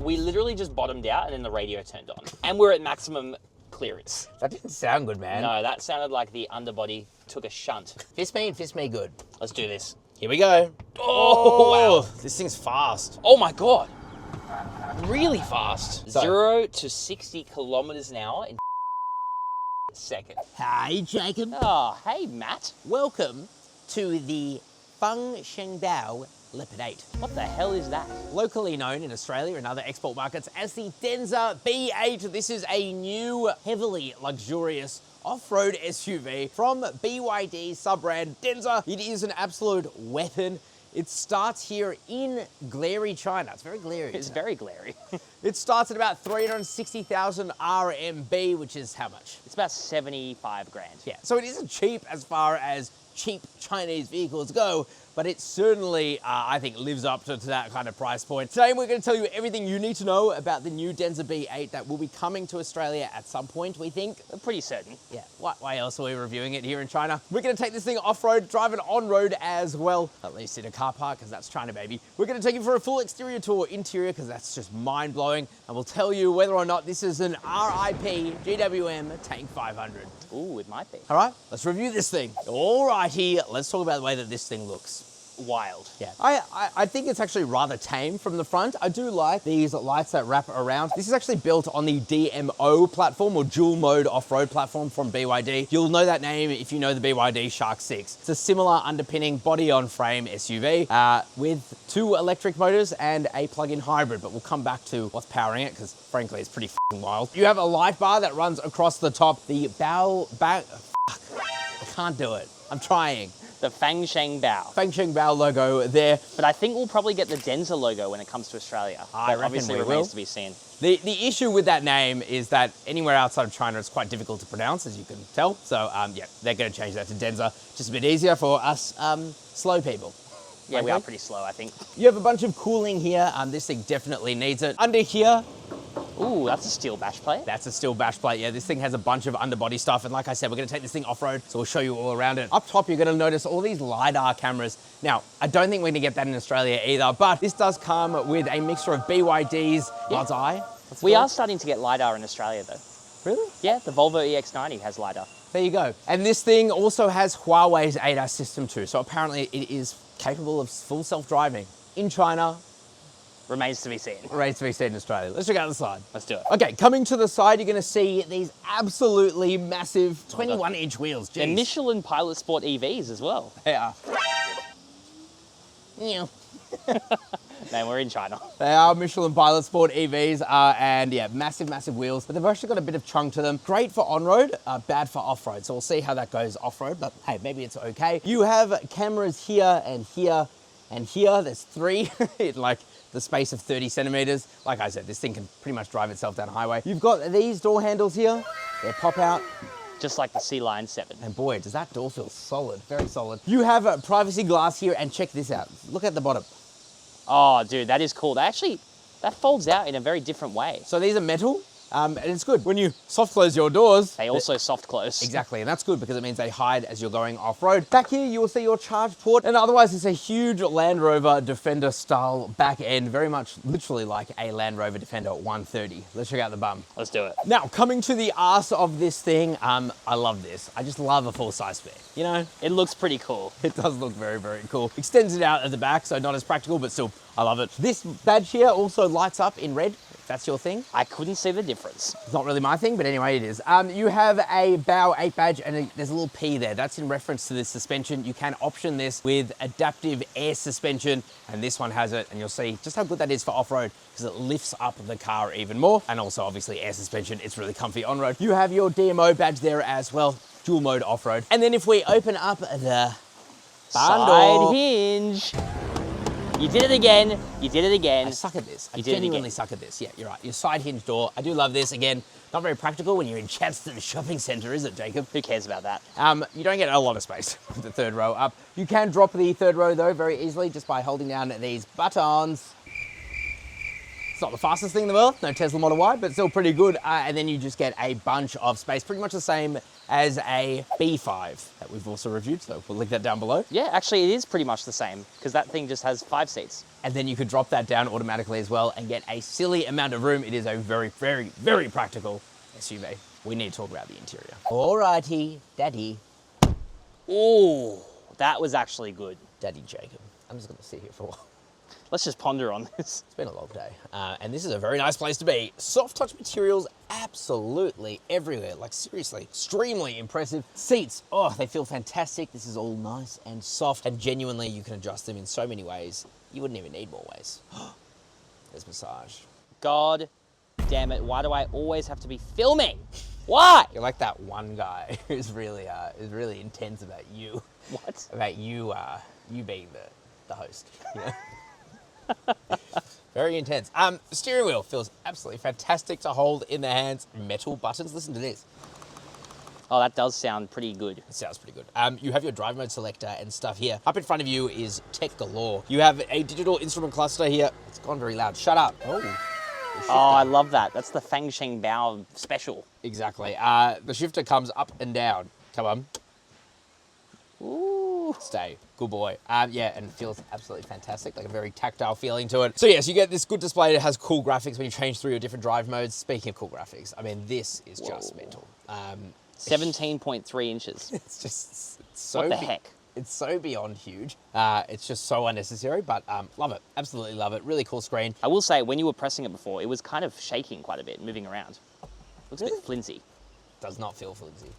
We literally just bottomed out and then the radio turned on. And we're at maximum clearance. That didn't sound good, man. No, that sounded like the underbody took a shunt. Fist me good. Let's do this. Here we go. Oh, wow. This thing's fast. Oh my God. Really fast. So, 0 to 60 kilometers an hour in a second. Hey, Jacob. Oh, hey, Matt. Welcome to the Fangchengbao Bao. What the hell is that? Locally known in Australia and other export markets as the Denza B8. This is a new, heavily luxurious off-road SUV from BYD sub-brand Denza. It is an absolute weapon. It starts here in glary China. It's very glary. It's very glary. It starts at about 360,000 RMB, which is how much? It's about 75 grand. Yeah, so it isn't cheap as far as cheap Chinese vehicles go, but it certainly, I think, lives up to that kind of price point. Today, we're going to tell you everything you need to know about the new Denza B8 that will be coming to Australia at some point, we think. I'm pretty certain. Yeah, why else are we reviewing it here in China? We're going to take this thing off-road, drive it on-road as well, at least in a car park, because that's China, baby. We're going to take you for a full exterior tour, interior, because that's just mind-blowing, and we'll tell you whether or not this is an RIP GWM Tank 500. Ooh, it might be. All right, let's review this thing. All righty, let's talk about the way that this thing looks. Wild. Yeah, I think it's actually rather tame from the front. I do like these lights that wrap around. This is actually built on the DMO platform, or dual mode off-road platform from BYD. You'll know that name if you know the BYD Shark 6. It's a similar underpinning body on frame SUV with 2 electric motors and a plug-in hybrid, but we'll come back to what's powering it because frankly it's pretty f***ing wild. You have a light bar that runs across the top. The I can't do it. I'm trying. The Fangchengbao. Fangchengbao logo there. But I think we'll probably get the Denza logo when it comes to Australia. I reckon obviously we remains will. to be seen. The issue with that name is that anywhere outside of China it's quite difficult to pronounce, as you can tell. So yeah, they're going to change that to Denza. Just a bit easier for us slow people. Yeah, we are pretty slow, I think. You have a bunch of cooling here. This thing definitely needs it. Under here, ooh, that's a steel bash plate. that's a steel bash plate. Yeah, this thing has a bunch of underbody stuff. And like I said, we're going to take this thing off-road, so we'll show you all around it. Up top, you're going to notice all these LiDAR cameras. Now, I don't think we're going to get that in Australia either, but this does come with a mixture of BYD's God's Eye. We are starting to get LiDAR in Australia, though. Really? Yeah, the Volvo EX90 has LiDAR. There you go. And this thing also has Huawei's ADAS system too. So apparently it is capable of full self-driving in China. Remains to be seen. Remains to be seen in Australia. Let's check out the side. Let's do it. Okay, coming to the side, you're going to see these absolutely massive 21-inch wheels. Jeez. They're Michelin Pilot Sport EVs as well. They are. Man, we're in China. They are Michelin Pilot Sport EVs, and yeah, massive, massive wheels, but they've actually got a bit of chunk to them. Great for on-road, bad for off-road. So we'll see how that goes off-road, but hey, maybe it's okay. You have cameras here and here and here. There's 3 in like the space of 30 centimeters. Like I said, this thing can pretty much drive itself down a highway. You've got these door handles here. They pop out. Just like the C-Line 7. And boy, does that door feel solid, very solid. You have a privacy glass here, and check this out. Look at the bottom. Oh, dude, that is cool. That folds out in a very different way. So these are metal, and it's good. When you soft close your doors, They also soft close. exactly, and that's good because it means they hide as you're going off-road. Back here, you will see your charge port, and otherwise it's a huge Land Rover Defender style back end, very much literally like a Land Rover Defender 130. Let's check out the bum. Let's do it. Now, coming to the arse of this thing, I love this. I just love a full-size spare, you know? It looks pretty cool. It does look very, very cool. Extends it out at the back, so not as practical, but still, I love it. This badge here also lights up in red, if that's your thing. I couldn't see the difference. It's not really my thing, but anyway, it is. You have a Bao 8 badge, and there's a little P there. That's in reference to this suspension. You can option this with adaptive air suspension, and this one has it, and you'll see just how good that is for off-road, because it lifts up the car even more, and also obviously air suspension. It's really comfy on-road. You have your DMO badge there as well, dual mode off-road. And then if we open up the barn door, Side hinge. You did it again. You did it again. I suck at this. I You did it genuinely again. suck at this. Yeah, you're right. Your side hinge door. I do love this. Again, not very practical when you're in Chadston Shopping Centre, is it, Jacob? Who cares about that? You don't get a lot of space with the third row up. You can drop the third row though very easily just by holding down these buttons. It's not the fastest thing in the world, no Tesla Model Y, but still pretty good. And then you just get a bunch of space, pretty much the same as a B5 that we've also reviewed, so we'll link that down below. Yeah, actually, it is pretty much the same because that thing just has 5 seats. And then you could drop that down automatically as well and get a silly amount of room. It is a very, very, very practical SUV. We need to talk about the interior. Alrighty, Daddy. Oh, that was actually good. Daddy Jacob. I'm just gonna sit here for a while. Let's just ponder on this. It's been a long day. And this is a very nice place to be. Soft touch materials absolutely everywhere. Like seriously, extremely impressive. Seats, oh, they feel fantastic. This is all nice and soft and genuinely you can adjust them in so many ways. You wouldn't even need more ways. There's massage. God damn it, why do I always have to be filming? Why? You're like that one guy who's really intense about you. What? About you, you being the host. You know? Very intense. Steering wheel feels absolutely fantastic to hold in the hands. Metal buttons, listen to this. Oh, that does sound pretty good. It sounds pretty good. You have your drive mode selector and stuff here. Up in front of you is tech galore. You have a digital instrument cluster here. It's gone very loud. Shut up. Oh, I love that. That's the Fangchengbao Bao special. exactly. The shifter comes up and down. Come on. Ooh. Stay. Good boy. Yeah, and it feels absolutely fantastic, like a very tactile feeling to it. So yes, you get this good display. It has cool graphics when you change through your different drive modes. Speaking of cool graphics, I mean, this is just mental. 17.3 inches. It's just it's so What the heck? It's so beyond huge. It's just so unnecessary, but love it. Absolutely love it. Really cool screen. I will say, when you were pressing it before, it was kind of shaking quite a bit, moving around. Looks a bit flimsy. Does not feel flimsy.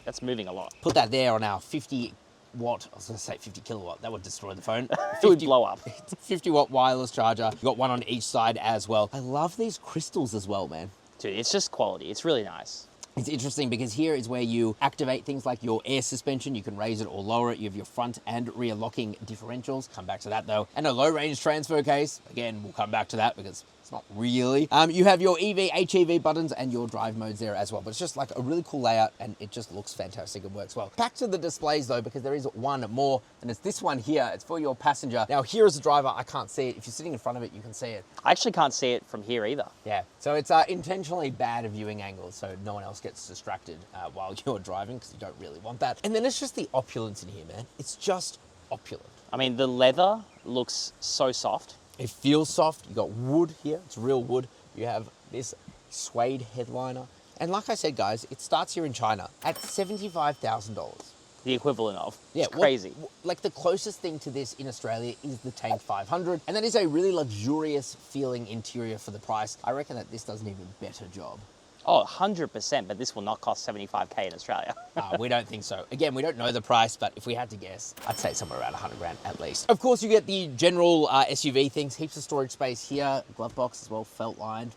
That's moving a lot. Put that there on our 50 watt, I was going to say 50 kilowatt, that would destroy the phone. It would blow up. 50 watt wireless charger. You got one on each side as well. I love these crystals as well, man. Dude, it's just quality. It's really nice. It's interesting because here is where you activate things like your air suspension. You can raise it or lower it. You have your front and rear locking differentials. Come back to that though. And a low range transfer case. Again, we'll come back to that because it's not really. You have your EV, HEV buttons and your drive modes there as well. But it's just like a really cool layout and it just looks fantastic and works well. Back to the displays though, because there is one more and it's this one here. It's for your passenger. Now here as a driver, I can't see it. If you're sitting in front of it, you can see it. I actually can't see it from here either. Yeah, so it's intentionally bad viewing angles so no one else gets distracted while you're driving because you don't really want that. And then it's just the opulence in here, man. It's just opulent. I mean, the leather looks so soft. It feels soft. You got wood here. It's real wood. You have this suede headliner. And like I said, guys, it starts here in China at $75,000. The equivalent of. Yeah, It's crazy. Like the closest thing to this in Australia is the Tank 500. And that is a really luxurious feeling interior for the price. I reckon that this does an even better job. Oh, 100%, but this will not cost 75K in Australia. We don't think so. Again, we don't know the price, but if we had to guess, I'd say somewhere around 100 grand at least. Of course, you get the general SUV things, heaps of storage space here, glove box as well, felt lined.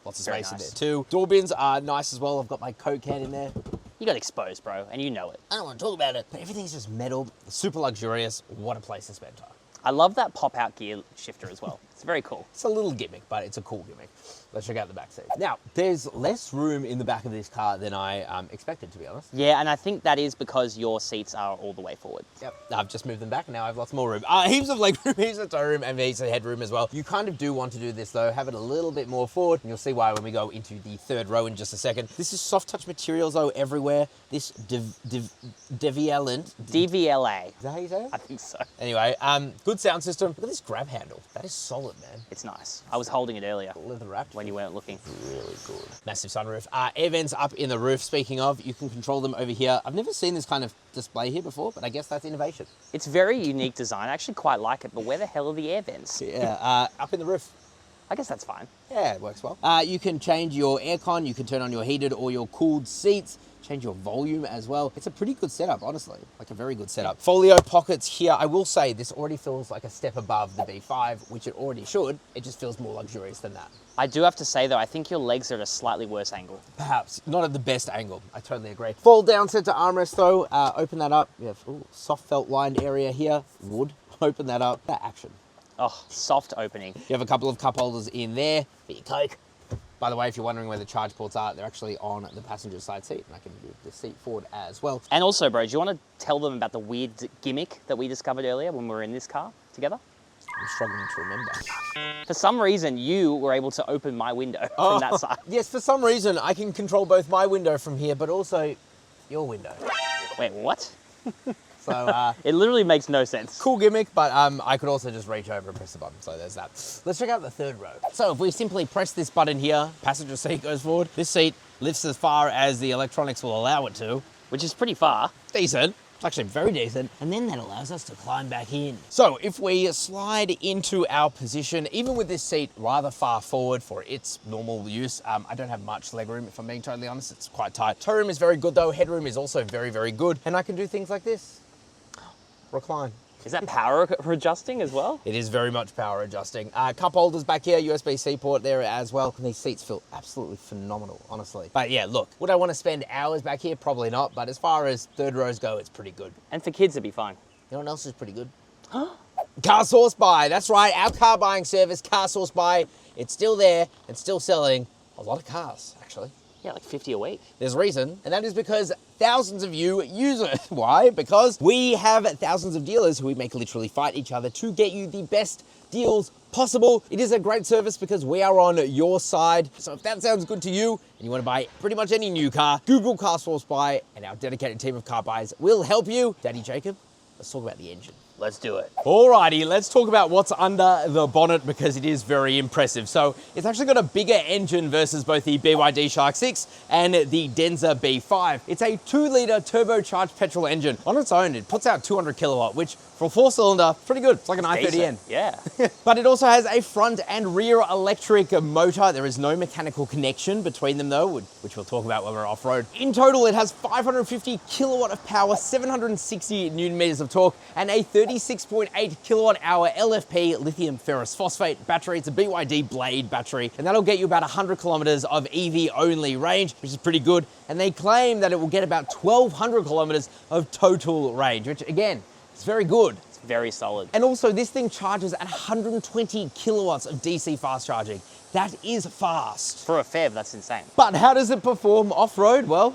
Lots of space in there too. Door bins are nice as well. I've got my Coke can in there. You got exposed, bro, and you know it. I don't want to talk about it, but everything's just metal, super luxurious. What a place to spend time. I love that pop-out gear shifter as well. It's very cool. It's a little gimmick, but it's a cool gimmick. Let's check out the back seat. Now, there's less room in the back of this car than I expected, to be honest. Yeah, and I think that is because your seats are all the way forward. Yep, I've just moved them back and now I have lots more room. Heaps of legroom, heaps of toe room, and heaps of headroom as well. You kind of do want to do this though, have it a little bit more forward, and you'll see why when we go into the third row in just a second. This is soft touch materials though everywhere. This DVLA. DVLA. Is that how you say it? I think so. Anyway, good sound system. Look at this grab handle. That is solid, man. It's nice. I was holding it earlier. Leather wrapped. When you weren't looking. Really good. Massive sunroof. Air vents up in the roof. Speaking of, you can control them over here. I've never seen this kind of display here before, but I guess that's innovation. It's very unique design. I actually quite like it, but where the hell are the air vents? Yeah, up in the roof. I guess that's fine. Yeah, it works well. You can change your aircon. You can turn on your heated or your cooled seats. Change your volume as well. It's a pretty good setup, honestly. Like a very good setup. Folio pockets here. I will say this already feels like a step above the B5, which it already should. It just feels more luxurious than that. I do have to say though, I think your legs are at a slightly worse angle. Perhaps not at the best angle. I totally agree. Fold down center armrest though. Open that up. You have soft felt lined area here. Wood. Open that up. That action. Oh, soft opening. You have a couple of cup holders in there for your Coke. By the way, if you're wondering where the charge ports are, they're actually on the passenger side seat, and I can move the seat forward as well. And also, bro, do you want to tell them about the weird gimmick that we discovered earlier when we were in this car together? I'm struggling to remember. For some reason, you were able to open my window from that side. Yes, for some reason, I can control both my window from here, but also your window. Wait, what? So It literally makes no sense. cool gimmick, but I could also just reach over and press the button. So there's that. Let's check out the third row. So if we simply press this button here, passenger seat goes forward. This seat lifts as far as the electronics will allow it to. Which is pretty far. Decent. It's actually very decent. And then that allows us to climb back in. So if we slide into our position, even with this seat rather far forward for its normal use, I don't have much legroom, if I'm being totally honest. It's quite tight. Toe room is very good though. Headroom is also very, very good. And I can do things like this. Recline. Is that power adjusting as well? It is very much power adjusting. Cup holders back here, USB-C port there as well. And these seats feel absolutely phenomenal, honestly. But yeah, look, would I want to spend hours back here? Probably not. But as far as third rows go, it's pretty good. And for kids, it'd be fine. You know what else is pretty good? CarSauce Buy. That's right, our car buying service, CarSauce Buy. It's still there. It's still selling a lot of cars, actually. Yeah, like 50 a week. There's a reason, and that is because thousands of you use it. Why? Because we have thousands of dealers who we make literally fight each other to get you the best deals possible. It is a great service because we are on your side. So if that sounds good to you and you want to buy pretty much any new car, Google CarSauce Buy and our dedicated team of car buyers will help you. Daddy Jacob, let's talk about the engine. Let's do it. Alrighty, let's talk about what's under the bonnet because it is very impressive. So it's actually got a bigger engine versus both the BYD Shark 6 and the Denza B8. It's a 2-litre turbocharged petrol engine. On its own, it puts out 200 kilowatt, which for a 4-cylinder, pretty good. It's like an i30N. Yeah. But it also has a front and rear electric motor. There is no mechanical connection between them though, which we'll talk about when we're off-road. In total, it has 550 kilowatt of power, 760 newton meters of torque, and a 36.8 kilowatt hour LFP lithium ferrous phosphate battery. It's a BYD Blade battery, and that'll get you about 100 kilometers of EV only range, which is pretty good. And they claim that it will get about 1,200 kilometers of total range, which again, it's very good. It's very solid. And also this thing charges at 120 kilowatts of DC fast charging. That is fast. For a FEV, that's insane. But how does it perform off-road? Well,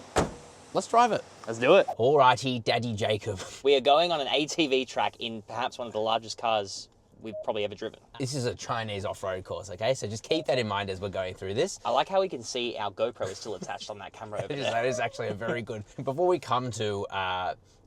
let's drive it. Let's do it. Alrighty, Daddy Jacob. We are going on an ATV track in perhaps one of the largest cars we've probably ever driven. This is a Chinese off-road course, okay? So just keep that in mind as we're going through this. I like how we can see our GoPro is still attached on that camera over there. That is actually a very good... Before we come to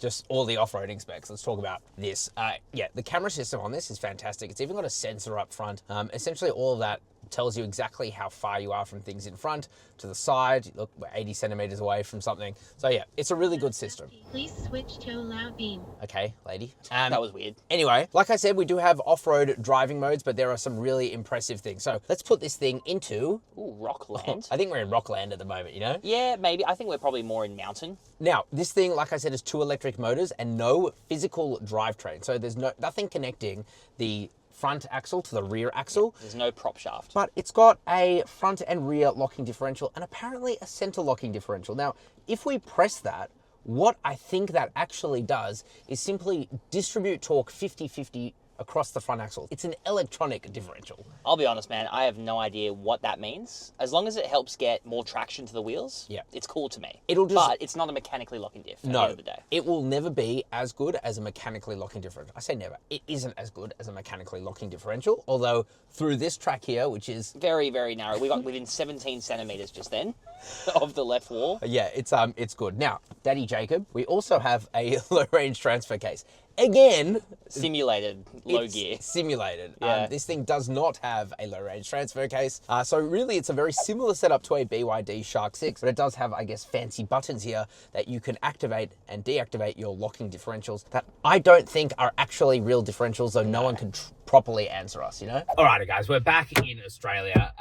just all the off-roading specs, let's talk about this. Yeah, the camera system on this is fantastic. It's even got a sensor up front. Essentially all of that tells you exactly how far you are from things in front, to the side. Look, we're 80 centimeters away from something. So yeah, it's a really good system. Please switch to loud beam. Okay, lady. That was weird. Anyway, like I said, we do have off-road driving modes, but there are some really impressive things. So let's put this thing into... Ooh, Rockland. I think we're in Rockland at the moment, you know? Yeah, maybe. I think we're probably more in mountain. Now, this thing, like I said, is 2 electric motors and no physical drivetrain. So there's nothing connecting the front axle to the rear axle. There's no prop shaft. But it's got a front and rear locking differential and apparently a center locking differential. Now, if we press that, what I think that actually does is simply distribute torque 50-50 across the front axle. It's an electronic differential. I'll be honest, man, I have no idea what that means. As long as it helps get more traction to the wheels, yeah, it's cool to me. But it's not a mechanically locking diff at no, the end of the day. It will never be as good as a mechanically locking differential. I say never. It isn't as good as a mechanically locking differential, although through this track here, which is... very, very narrow. We got within 17 centimeters just then of the left wall. Yeah, it's good. Now, Daddy Jacob, we also have a low range transfer case. Again, simulated low gear. Simulated. Yeah. This thing does not have a low range transfer case. So really it's a very similar setup to a BYD Shark 6, but it does have, I guess, fancy buttons here that you can activate and deactivate your locking differentials that I don't think are actually real differentials, though no one can properly answer us, you know? Alrighty guys, we're back in Australia.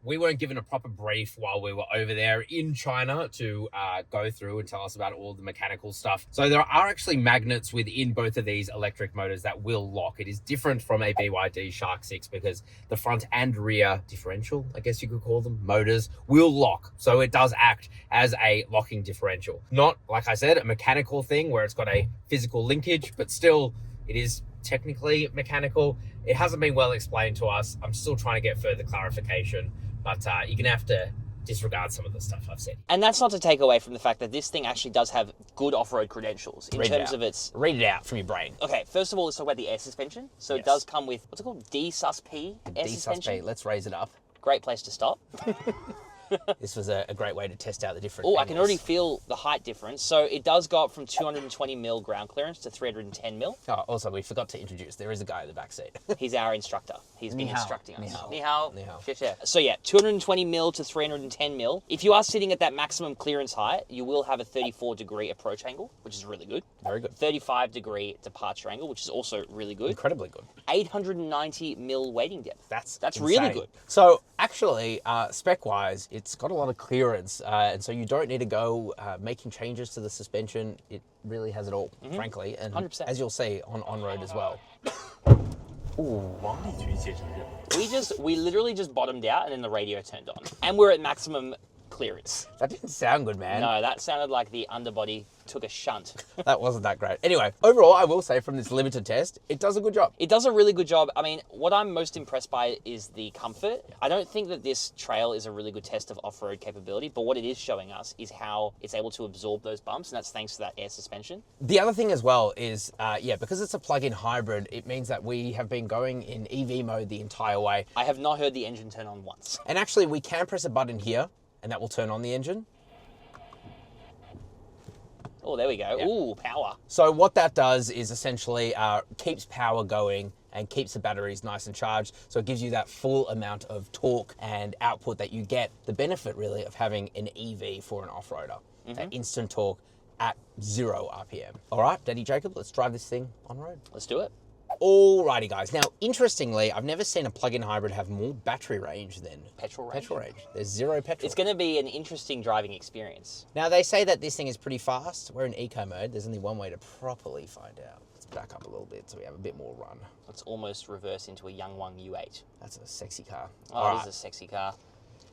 We weren't given a proper brief while we were over there in China to go through and tell us about all the mechanical stuff. So there are actually magnets within both of these electric motors that will lock. It is different from a BYD Shark 6 because the front and rear differential, I guess you could call them, motors will lock. So it does act as a locking differential. Not, like I said, a mechanical thing where it's got a physical linkage, but still it is technically mechanical. It hasn't been well explained to us. I'm still trying to get further clarification, but you're gonna have to disregard some of the stuff I've said. And that's not to take away from the fact that this thing actually does have good off-road credentials in terms of its... Read it out from your brain. Okay, first of all, let's talk about the air suspension. So It does come with, what's it called? D-Sus P air suspension. Let's raise it up. Great place to stop. this was a great way to test out the different Oh, I can angles. already feel the height difference. So it does go up from 220 mil ground clearance to 310 mil. Oh, also, we forgot to introduce, there is a guy in the back seat. He's our instructor. He's been Ni hao. instructing us. Ni hao. Ni hao. Ni hao. Shit, yeah. So yeah, 220 mil to 310 mil. If you are sitting at that maximum clearance height, you will have a 34-degree approach angle, which is really good. Very good. 35-degree departure angle, which is also really good. Incredibly good. 890 mil wading depth. That's really insane. good. So actually, spec-wise, it's got a lot of clearance, and so you don't need to go making changes to the suspension. It really has it all, frankly, and 100%. as you'll see on road as well. We literally just bottomed out and then the radio turned on. And we're at maximum clearance. That didn't sound good, man. No, that sounded like the underbody took a shunt. That wasn't that great. Anyway, overall, I will say from this limited test, it does a good job. It does a really good job. I mean, what I'm most impressed by is the comfort. I don't think that this trail is a really good test of off-road capability, but what it is showing us is how it's able to absorb those bumps, and that's thanks to that air suspension. The other thing as well is, because it's a plug-in hybrid, it means that we have been going in EV mode the entire way. I have not heard the engine turn on once. And actually, we can press a button here, and that will turn on the engine. Oh, there we go. Yeah. Ooh, power. So what that does is essentially keeps power going and keeps the batteries nice and charged. So it gives you that full amount of torque and output that you get. The benefit really of having an EV for an off-roader. That instant torque at 0 RPM. All right, Daddy Jacob, let's drive this thing on road. Let's do it. Alrighty, guys. Now, interestingly, I've never seen a plug-in hybrid have more battery range than Petrol range. petrol range. There's 0 petrol. It's going to be an interesting driving experience. Now, they say that this thing is pretty fast. We're in eco mode. There's only one way to properly find out. Let's back up a little bit so we have a bit more run. Let's almost reverse into a Youngwang U8. That's a sexy car. Oh, it is a sexy car.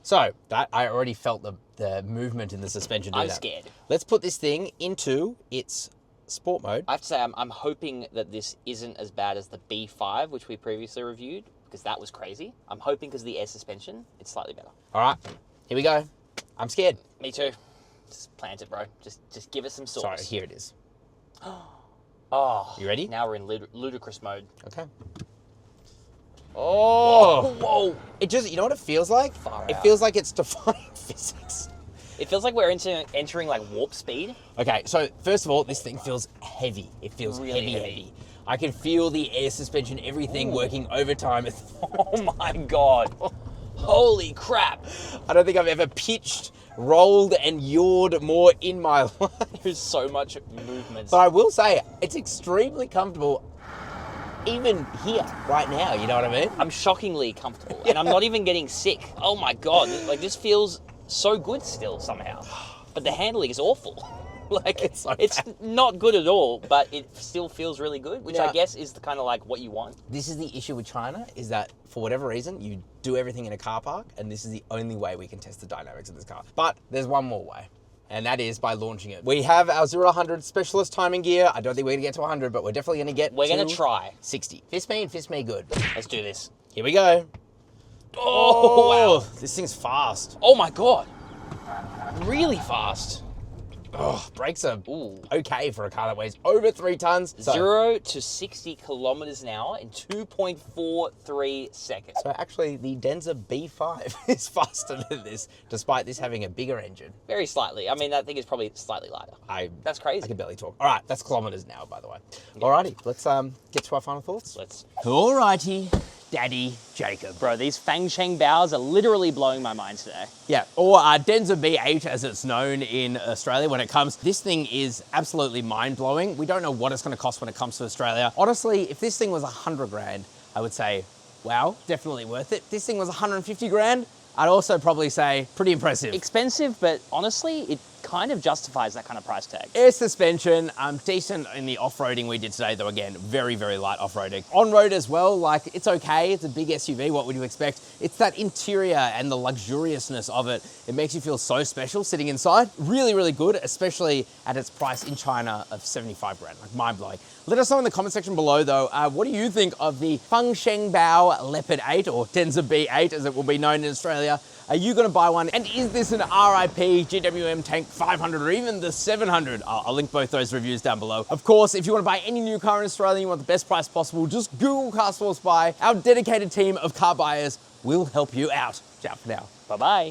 So, that I already felt the movement in the suspension. I'm scared. Let's put this thing into its sport mode. I have to say, I'm hoping that this isn't as bad as the B5, which we previously reviewed, because that was crazy. I'm hoping because of the air suspension, it's slightly better. All right, here we go. I'm scared. Me too. Just plant it, bro. Just give it some sauce. Sorry, here it is. Oh, You ready? Now we're in ludicrous mode. Okay. Oh, whoa. It just, you know what it feels like? Far It out. feels like it's defying physics. It feels like we're entering like warp speed. Okay, so first of all, this thing feels heavy. It feels Really heavy. heavy. I can feel the air suspension, everything working overtime. Oh my God. Holy crap. I don't think I've ever pitched, rolled, and yawed more in my life. There's so much movement. But I will say, it's extremely comfortable, even here, right now, you know what I mean? I'm shockingly comfortable, and I'm not even getting sick. Oh my God. Like, this feels so good still somehow. But the handling is awful. Like, It's so it's bad. not good at all, but it still feels really good, which Yeah. I guess is the kind of like what you want. This is the issue with China, is that for whatever reason, you do everything in a car park, and this is the only way we can test the dynamics of this car. But there's one more way, and that is by launching it. We have our 0 to 100 specialist timing gear. I don't think we're gonna get to 100, but we're definitely gonna get We're to going to try. 60. Fist me good. Let's do this. Here we go. Oh, wow. This thing's fast. Oh my God. Really fast. Oh, brakes are Ooh. okay for a car that weighs over 3 tons. So, 0 to 60 kilometers an hour in 2.43 seconds. so actually, the Denza B8 is faster than this, despite this having a bigger engine. Very slightly. I mean, that thing is probably slightly lighter. That's crazy. I can barely talk. All right, that's kilometers now, by the way. Alrighty, let's get to our final thoughts. Let's. Alrighty, Daddy Jacob. Bro, these Fangchengbao Baos are literally blowing my mind today. Yeah, or Denza B8 as it's known in Australia when it comes. This thing is absolutely mind-blowing. We don't know what it's going to cost when it comes to Australia. Honestly, if this thing was 100 grand, I would say, wow, definitely worth it. If this thing was 150 grand, I'd also probably say pretty impressive. Expensive, but honestly, it kind of justifies that kind of price tag. Air suspension, decent in the off-roading we did today, though again, very, very light off-roading. On-road as well, like, it's okay, it's a big SUV, what would you expect? It's that interior and the luxuriousness of it. It makes you feel so special sitting inside. Really, really good, especially at its price in China of 75 grand, like mind-blowing. Let us know in the comment section below, though, what do you think of the Fangchengbao Leopard 8, or Denza B8, as it will be known in Australia? Are you going to buy one? And is this an RIP GWM Tank 500 or even the 700? I'll link both those reviews down below. Of course, if you want to buy any new car in Australia and you want the best price possible, just Google CarSauce Buy. Our dedicated team of car buyers will help you out. Ciao for now. Bye-bye.